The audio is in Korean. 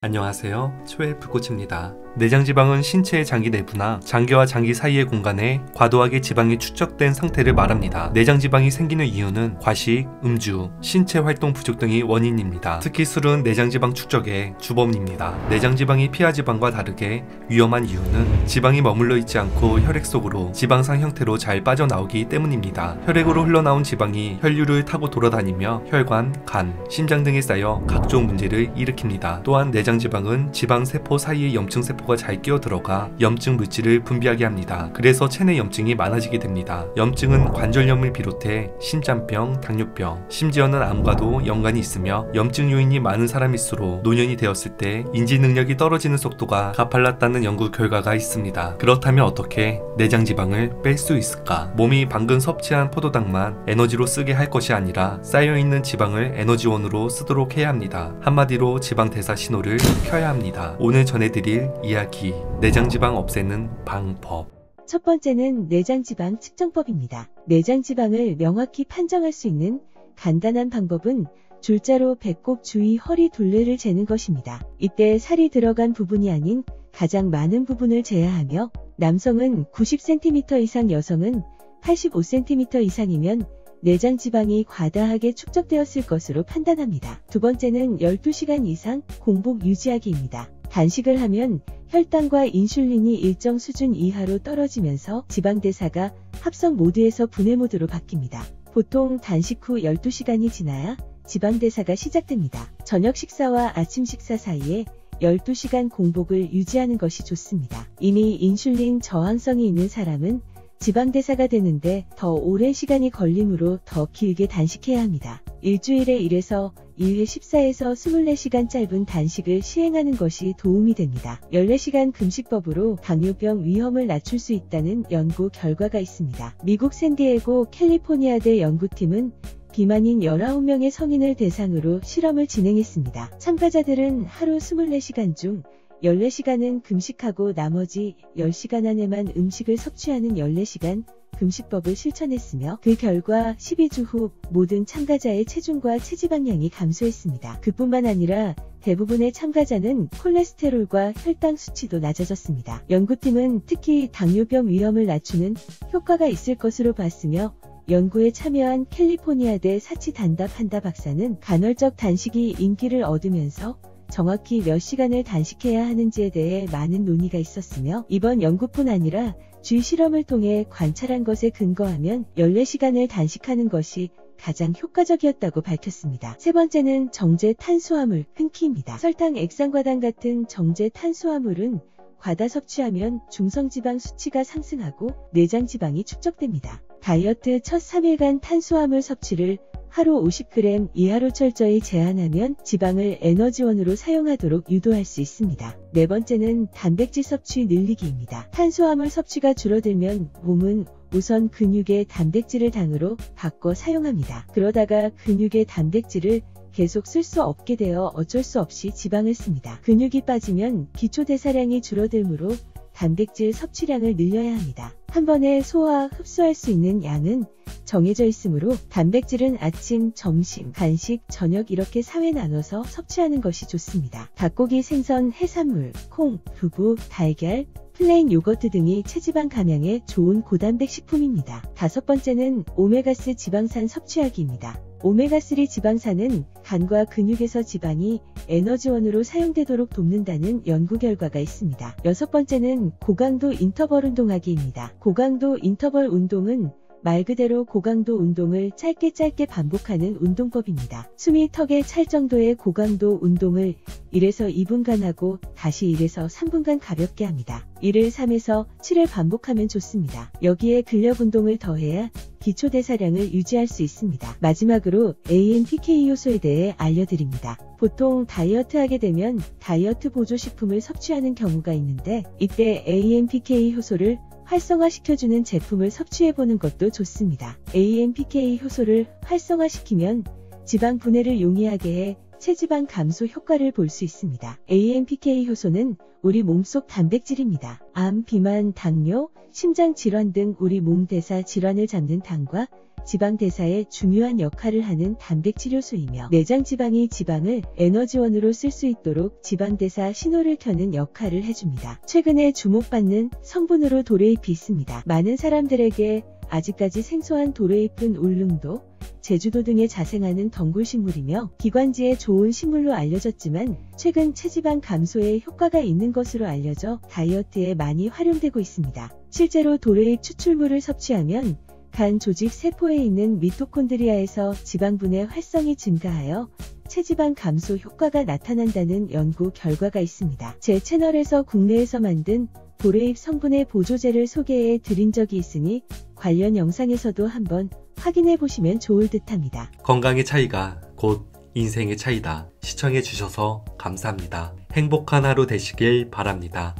안녕하세요. 초의 불꽃입니다. 내장지방은 신체의 장기 내부나 장기와 장기 사이의 공간에 과도하게 지방이 축적된 상태를 말합니다. 내장지방이 생기는 이유는 과식, 음주, 신체 활동 부족 등이 원인입니다. 특히 술은 내장지방 축적의 주범입니다. 내장지방이 피하지방과 다르게 위험한 이유는 지방이 머물러 있지 않고 혈액 속으로 지방산 형태로 잘 빠져나오기 때문입니다. 혈액으로 흘러나온 지방이 혈류를 타고 돌아다니며 혈관, 간, 심장 등에 쌓여 각종 문제를 일으킵니다. 또한 내장지방은 지방세포 사이의 염증세포가 잘 끼어들어가 염증 물질을 분비하게 합니다. 그래서 체내 염증이 많아지게 됩니다. 염증은 관절염을 비롯해 심장병, 당뇨병, 심지어는 암과도 연관이 있으며 염증 요인이 많은 사람일수록 노년이 되었을 때 인지 능력이 떨어지는 속도가 가팔랐다는 연구 결과가 있습니다. 그렇다면 어떻게 내장지방을 뺄 수 있을까? 몸이 방금 섭취한 포도당만 에너지로 쓰게 할 것이 아니라 쌓여있는 지방을 에너지원으로 쓰도록 해야 합니다. 한마디로 지방 대사 신호를 켜야 합니다. 오늘 전해드릴 이야기, 내장지방 없애는 방법. 첫 번째는 내장지방 측정법입니다. 내장지방을 명확히 판정할 수 있는 간단한 방법은 줄자로 배꼽 주위 허리 둘레를 재는 것입니다. 이때 살이 들어간 부분이 아닌 가장 많은 부분을 재야 하며 남성은 90cm 이상, 여성은 85cm 이상이면 내장지방이 과다하게 축적되었을 것으로 판단합니다. 두 번째는 12시간 이상 공복 유지하기입니다. 단식을 하면 혈당과 인슐린이 일정 수준 이하로 떨어지면서 지방대사가 합성 모드에서 분해 모드로 바뀝니다. 보통 단식 후 12시간이 지나야 지방대사가 시작됩니다. 저녁 식사와 아침 식사 사이에 12시간 공복을 유지하는 것이 좋습니다. 이미 인슐린 저항성이 있는 사람은 지방대사가 되는데 더 오랜 시간이 걸리므로 더 길게 단식해야 합니다. 일주일에 1에서 2회 14에서 24시간 짧은 단식을 시행하는 것이 도움이 됩니다. 14시간 금식법으로 당뇨병 위험을 낮출 수 있다는 연구 결과가 있습니다. 미국 샌디에고 캘리포니아대 연구팀은 비만인 19명의 성인을 대상으로 실험을 진행했습니다. 참가자들은 하루 24시간 중 14시간은 금식하고 나머지 10시간 안에만 음식을 섭취하는 14시간 금식법을 실천했으며 그 결과 12주 후 모든 참가자의 체중과 체지방량이 감소했습니다. 그뿐만 아니라 대부분의 참가자는 콜레스테롤과 혈당 수치도 낮아졌습니다. 연구팀은 특히 당뇨병 위험을 낮추는 효과가 있을 것으로 봤으며 연구에 참여한 캘리포니아대 사치 단답한다 박사는 간헐적 단식이 인기를 얻으면서 정확히 몇 시간을 단식해야 하는지에 대해 많은 논의가 있었으며 이번 연구뿐 아니라 주위 실험을 통해 관찰한 것에 근거하면 14시간을 단식하는 것이 가장 효과적이었다고 밝혔습니다. 세 번째는 정제 탄수화물 끊기입니다. 설탕, 액상과당 같은 정제 탄수화물은 과다 섭취하면 중성지방 수치가 상승하고 내장지방이 축적됩니다. 다이어트 첫 3일간 탄수화물 섭취를 하루 50g 이하로 철저히 제한하면 지방을 에너지원으로 사용하도록 유도할 수 있습니다. 네 번째는 단백질 섭취 늘리기입니다. 탄수화물 섭취가 줄어들면 몸은 우선 근육의 단백질을 당으로 바꿔 사용합니다. 그러다가 근육의 단백질을 계속 쓸 수 없게 되어 어쩔 수 없이 지방을 씁니다. 근육이 빠지면 기초대사량이 줄어들므로 단백질 섭취량을 늘려야 합니다. 한 번에 소화, 흡수할 수 있는 양은 정해져 있으므로 단백질은 아침, 점심, 간식, 저녁 이렇게 4회 나눠서 섭취하는 것이 좋습니다. 닭고기, 생선, 해산물, 콩, 두부, 달걀, 플레인 요거트 등이 체지방 감량에 좋은 고단백 식품입니다. 다섯 번째는 오메가3 지방산 섭취하기입니다. 오메가3 지방산은 간과 근육에서 지방이 에너지원으로 사용되도록 돕는다는 연구 결과가 있습니다. 여섯 번째는 고강도 인터벌 운동하기입니다. 고강도 인터벌 운동은 말 그대로 고강도 운동을 짧게 반복하는 운동법입니다. 숨이 턱에 찰 정도의 고강도 운동을 1에서 2분간 하고 다시 1에서 3분간 가볍게 합니다. 이를 3에서 7회 반복하면 좋습니다. 여기에 근력 운동을 더해야 기초대사량을 유지할 수 있습니다. 마지막으로 AMPK 효소에 대해 알려드립니다. 보통 다이어트 하게 되면 다이어트 보조식품을 섭취하는 경우가 있는데 이때 AMPK 효소를 활성화시켜주는 제품을 섭취해보는 것도 좋습니다. AMPK 효소를 활성화시키면 지방 분해를 용이하게 해 체지방 감소 효과를 볼 수 있습니다. AMPK 효소는 우리 몸속 단백질입니다. 암, 비만, 당뇨, 심장 질환 등 우리 몸 대사 질환을 잡는 당과 지방 대사에 중요한 역할을 하는 단백질효소이며 내장 지방이 지방을 에너지원으로 쓸 수 있도록 지방 대사 신호를 켜는 역할을 해줍니다. 최근에 주목받는 성분으로 도레잎이 있습니다. 많은 사람들에게 아직까지 생소한 도레잎은 울릉도, 제주도 등에 자생하는 덩굴식물이며 기관지에 좋은 식물로 알려졌지만 최근 체지방 감소에 효과가 있는 것으로 알려져 다이어트에 많이 활용되고 있습니다. 실제로 도레잎 추출물을 섭취하면 간 조직 세포에 있는 미토콘드리아에서 지방분의 활성이 증가하여 체지방 감소 효과가 나타난다는 연구 결과가 있습니다. 제 채널에서 국내에서 만든 도레잎 성분의 보조제를 소개해 드린 적이 있으니 관련 영상에서도 한번 확인해 보시면 좋을 듯합니다. 건강의 차이가 곧 인생의 차이다. 시청해 주셔서 감사합니다. 행복한 하루 되시길 바랍니다.